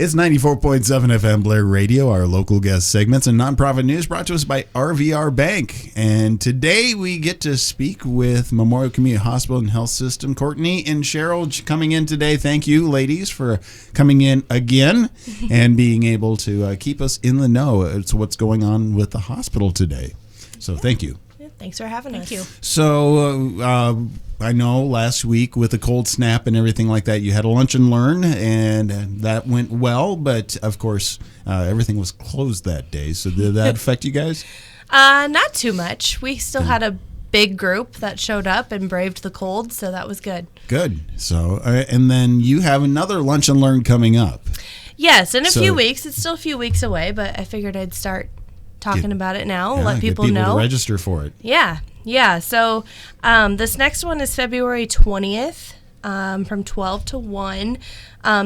It's 94.7 FM Blair Radio, our local guest segments and nonprofit news brought to us by RVR Bank. And today we get to speak with Memorial Community Hospital and Health System. Courtney and Cheryl coming in today. Thank you, ladies, for coming in again and being able to keep us in the know as to what's going on with the hospital today. So thank you. Thanks for having us. Thank you. So I know last week with the cold snap and everything like that, you had a lunch and learn, and that went well. But, of course, everything was closed that day. So did that affect you guys? Not too much. We still had a big group that showed up and braved the cold, so that was good. Good. So, and then you have another lunch and learn coming up. Yes, in a few weeks. It's still a few weeks away, but I figured I'd start talking about it now, let people get know. To register for it. Yeah. So this next one is February 20th from 12 to 1.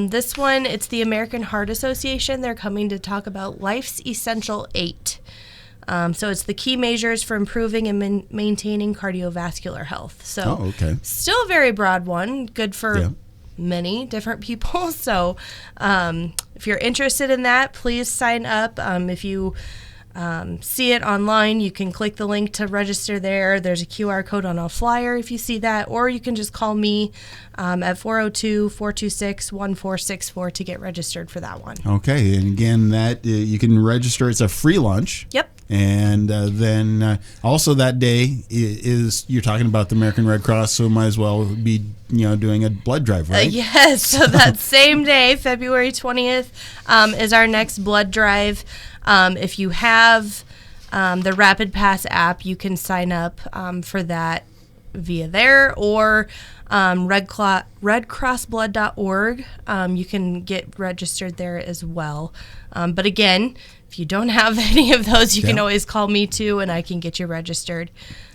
This one, it's the American Heart Association. They're coming to talk about Life's Essential 8. So it's the key measures for improving and maintaining cardiovascular health. So still a very broad one, good for many different people. So if you're interested in that, please sign up. If you see it online, you can click the link to register there. There's a QR code on a flyer if you see that, or you can just call me at 402-426-1464 to get registered for that one. Okay, and again, that you can register. It's a free lunch. Yep. And then also that day is you're talking about the American Red Cross, so might as well be doing a blood drive, right? Yes. So that same day, February 20th, is our next blood drive. If you have the Rapid Pass app, you can sign up for that via there, or redcrossblood.org. You can get registered there as well. But again, if you don't have any of those, you can always call me too, and I can get you registered.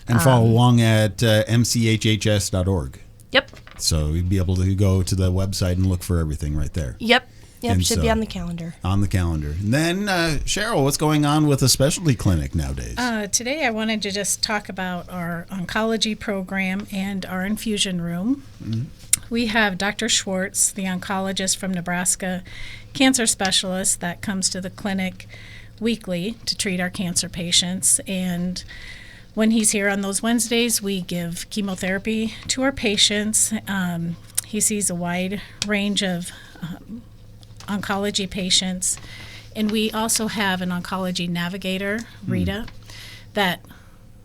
And follow along at MCHHS.org. Yep. So you'd be able to go to the website and look for everything right there. Yep, And should be on the calendar. On the calendar. And then, Cheryl, what's going on with the specialty clinic nowadays? Today I wanted to just talk about our oncology program and our infusion room. Mm-hmm. We have Dr. Schwartz, the oncologist from Nebraska, cancer specialist that comes to the clinic weekly to treat our cancer patients. And when he's here on those Wednesdays, we give chemotherapy to our patients. He sees a wide range of oncology patients, and we also have an oncology navigator, Rita, that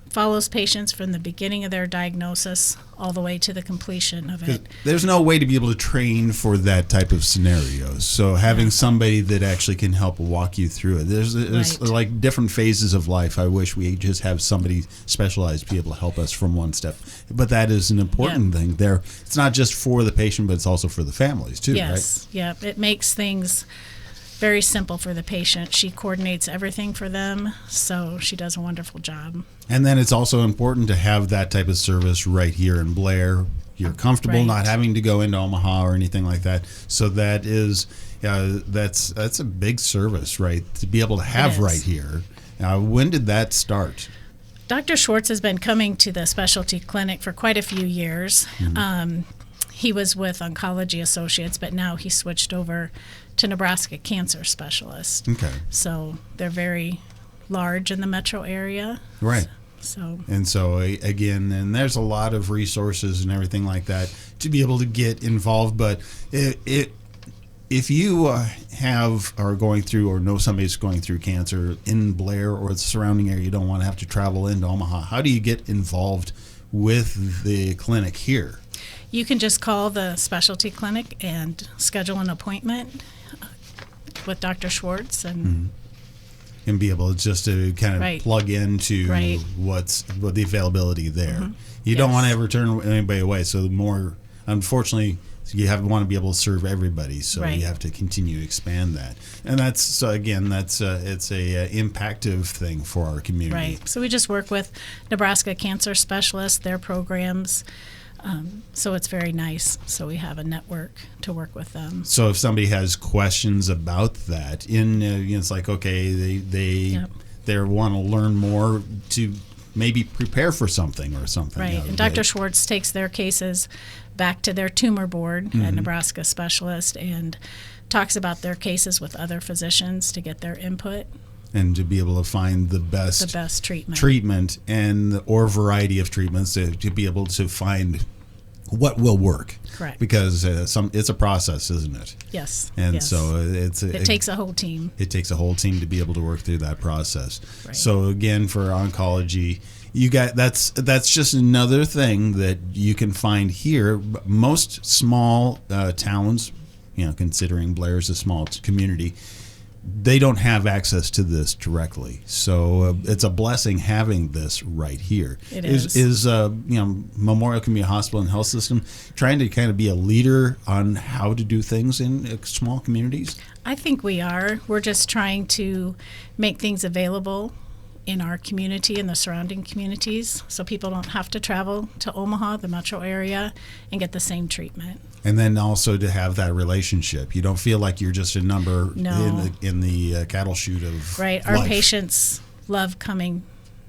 follows patients from the beginning of their diagnosis all the way to the completion of it. There's no way to be able to train for that type of scenario. So having somebody that actually can help walk you through it. There's like different phases of life. I wish we just have somebody specialized to be able to help us from one step. But that is an important thing there. It's not just for the patient, but it's also for the families too, right? Yeah. It makes things very simple for the patient. She coordinates everything for them, so she does a wonderful job. And then it's also important to have that type of service right here in Blair. You're comfortable not having to go into Omaha or anything like that. So that is that's a big service, right? To be able to have right here. When did that start? Dr. Schwartz has been coming to the specialty clinic for quite a few years. Mm-hmm. He was with Oncology Associates, but now he switched over to Nebraska Cancer Specialist. Okay. So they're very large in the metro area. Right. So again, and there's a lot of resources and everything like that to be able to get involved. But if you are going through or know somebody's going through cancer in Blair or the surrounding area, you don't want to have to travel into Omaha. How do you get involved with the clinic here? You can just call the specialty clinic and schedule an appointment with Dr. Schwartz and be able just to kind of plug into what the availability there. Mm-hmm. You don't want to ever turn anybody away. So the more, unfortunately, you want to be able to serve everybody. So you have to continue to expand that. And it's a impactive thing for our community. Right. So we just work with Nebraska Cancer Specialists, their programs. So it's very nice. So we have a network to work with them. So if somebody has questions about that, it's like, okay, they want to learn more to maybe prepare for something or something. Right. And Dr. Schwartz takes their cases back to their tumor board at Nebraska Specialist and talks about their cases with other physicians to get their input. And to be able to find the best treatment or variety of treatments to be able to find what will work. Correct. Because it's a process, isn't it? Yes. And yes. so it takes a whole team. It takes a whole team to be able to work through that process. Right. So again, for oncology, you got that's just another thing that you can find here. Most small towns, considering Blair's a small community, they don't have access to this directly. So it's a blessing having this right here. It is. Is Memorial Community Hospital and Health System trying to kind of be a leader on how to do things in small communities? I think we are. We're just trying to make things available in our community and the surrounding communities so people don't have to travel to Omaha, the metro area, and get the same treatment. And then also to have that relationship. You don't feel like you're just a number in the cattle chute of right. life. Our patients love coming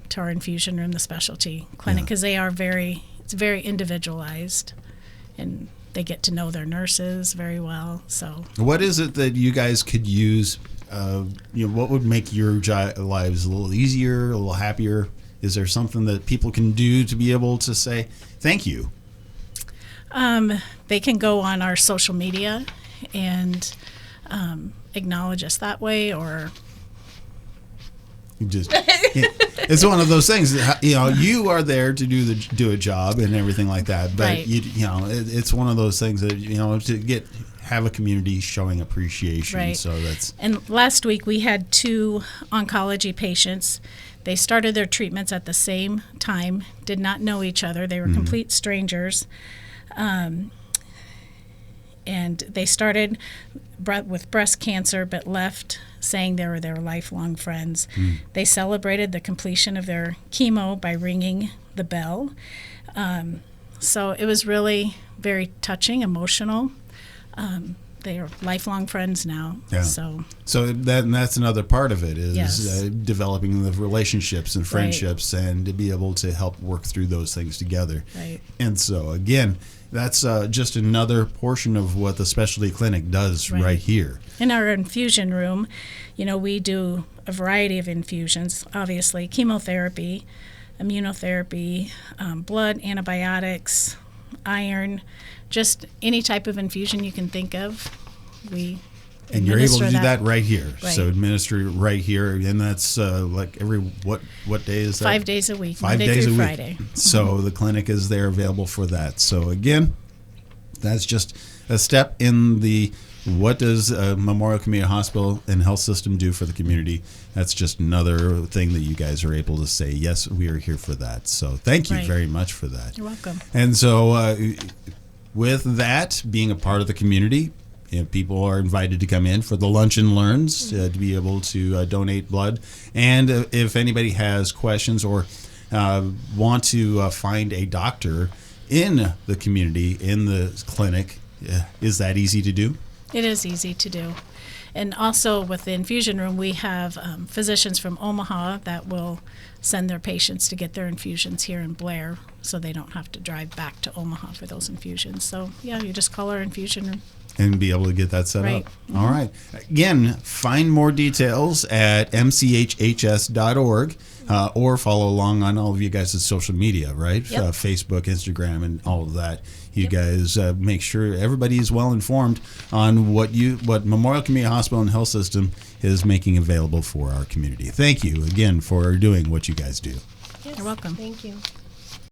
to our infusion room, the specialty clinic, because it's very individualized, and they get to know their nurses very well. So, what is it that you guys could use? What would make your lives a little easier, a little happier? Is there something that people can do to be able to say thank you? They can go on our social media and acknowledge us that way, or it's one of those things that, you are there to do a job and everything like that, but right. It's one of those things that to have a community showing appreciation. Right. So that's. And last week we had 2 oncology patients. They started their treatments at the same time, did not know each other. They were complete strangers. And they started with breast cancer, but left saying they were their lifelong friends. They celebrated the completion of their chemo by ringing the bell. So it was really very touching, emotional. They are lifelong friends now. Yeah. So that's another part of it is yes. Developing the relationships and friendships, right. And to be able to help work through those things together. Right. And so again, that's just another portion of what the specialty clinic does right here. In our infusion room, we do a variety of infusions. Obviously, chemotherapy, immunotherapy, blood, antibiotics, iron, just any type of infusion you can think of. And you're able to do that right here. Right. So administer it right here, and that's like every what day is that? 5 days a week, 5 Monday days through a week. Friday. So the clinic is there available for that. So again, that's just a step in the what does Memorial Community Hospital and Health System do for the community. That's just another thing that you guys are able to say, yes, we are here for that. So thank you right. very much for that. You're welcome. And so with that being a part of the community, people are invited to come in for the lunch and learns to be able to donate blood. And if anybody has questions or want to find a doctor in the community, in the clinic, is that easy to do? It is easy to do. And also with the infusion room, we have physicians from Omaha that will send their patients to get their infusions here in Blair, so they don't have to drive back to Omaha for those infusions. So, you just call our infusion room. And be able to get that set right. up. Mm-hmm. All right. Again, find more details at MCHHS.org or follow along on all of you guys' social media, right? Yep. Facebook, Instagram, and all of that. You guys make sure everybody is well informed on what Memorial Community Hospital and Health System is making available for our community. Thank you again for doing what you guys do. Yes. You're welcome. Thank you.